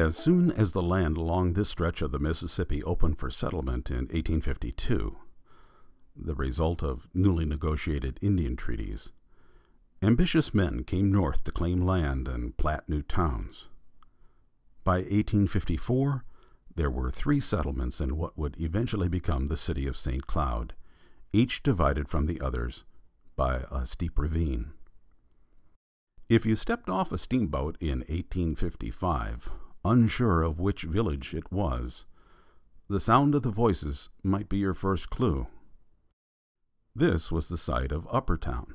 As soon as the land along this stretch of the Mississippi opened for settlement in 1852, the result of newly negotiated Indian treaties, ambitious men came north to claim land and plat new towns. By 1854, there were 3 settlements in what would eventually become the city of St. Cloud, each divided from the others by a steep ravine. If you stepped off a steamboat in 1855, unsure of which village it was, the sound of the voices might be your first clue. This was the site of Uppertown,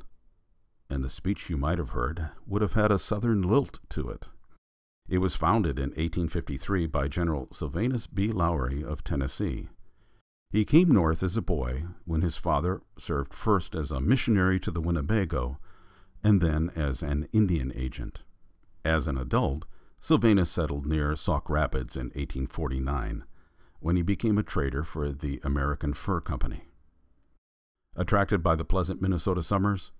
and the speech you might have heard would have had a southern lilt to it. It was founded in 1853 by General Sylvanus B. Lowry of Tennessee. He came north as a boy when his father served first as a missionary to the Winnebago and then as an Indian agent. As an adult, Sylvanus settled near Sauk Rapids in 1849, when he became a trader for the American Fur Company. Attracted by the pleasant Minnesota summers,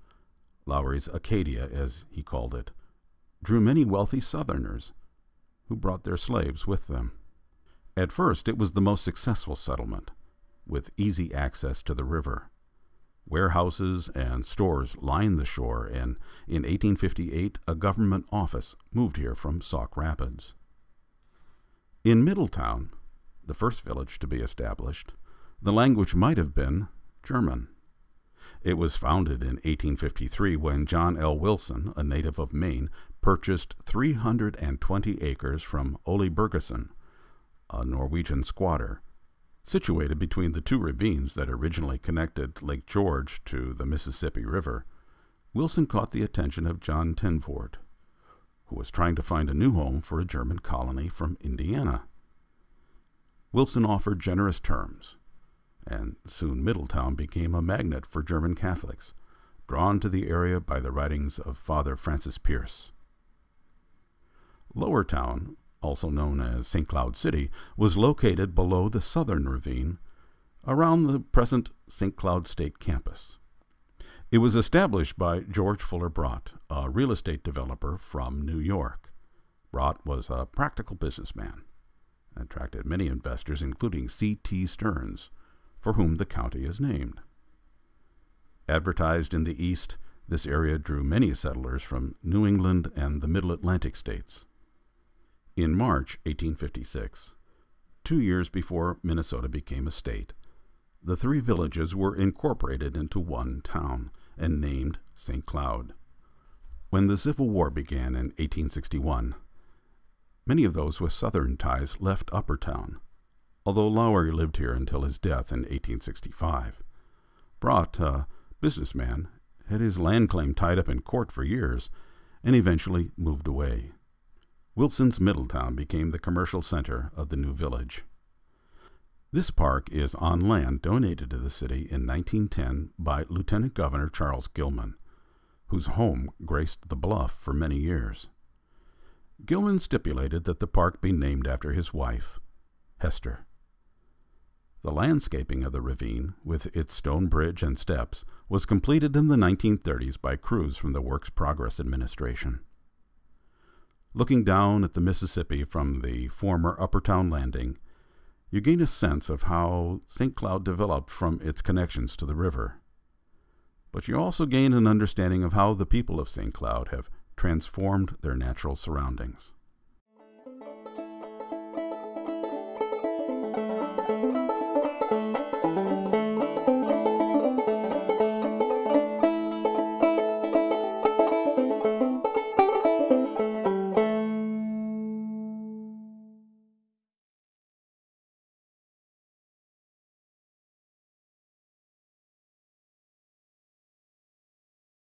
Lowry's Acadia, as he called it, drew many wealthy Southerners who brought their slaves with them. At first, it was the most successful settlement, with easy access to the river. Warehouses and stores lined the shore, and in 1858 a government office moved here from Sauk Rapids. In Middletown, the first village to be established, the language might have been German. It was founded in 1853 when John L. Wilson, a native of Maine, purchased 320 acres from Ole Bergeson, a Norwegian squatter. Situated between the 2 ravines that originally connected Lake George to the Mississippi River, Wilson caught the attention of John Tenford, who was trying to find a new home for a German colony from Indiana. Wilson offered generous terms, and soon Middletown became a magnet for German Catholics, drawn to the area by the writings of Father Francis Pierce. Lowertown, also known as St. Cloud City, was located below the southern ravine, around the present St. Cloud State Campus. It was established by George Fuller Brott, a real estate developer from New York. Brott was a practical businessman and attracted many investors, including C.T. Stearns, for whom the county is named. Advertised in the East, this area drew many settlers from New England and the Middle Atlantic states. In March 1856, 2 years before Minnesota became a state, the 3 villages were incorporated into one town and named St. Cloud. When the Civil War began in 1861, many of those with Southern ties left Uppertown, although Lowry lived here until his death in 1865. Brott, a businessman, had his land claim tied up in court for years and eventually moved away. Wilson's Middletown became the commercial center of the new village. This park is on land donated to the city in 1910 by Lieutenant Governor Charles Gilman, whose home graced the bluff for many years. Gilman stipulated that the park be named after his wife, Hester. The landscaping of the ravine, with its stone bridge and steps, was completed in the 1930s by crews from the Works Progress Administration. Looking down at the Mississippi from the former Uppertown Landing, you gain a sense of how St. Cloud developed from its connections to the river. But you also gain an understanding of how the people of St. Cloud have transformed their natural surroundings.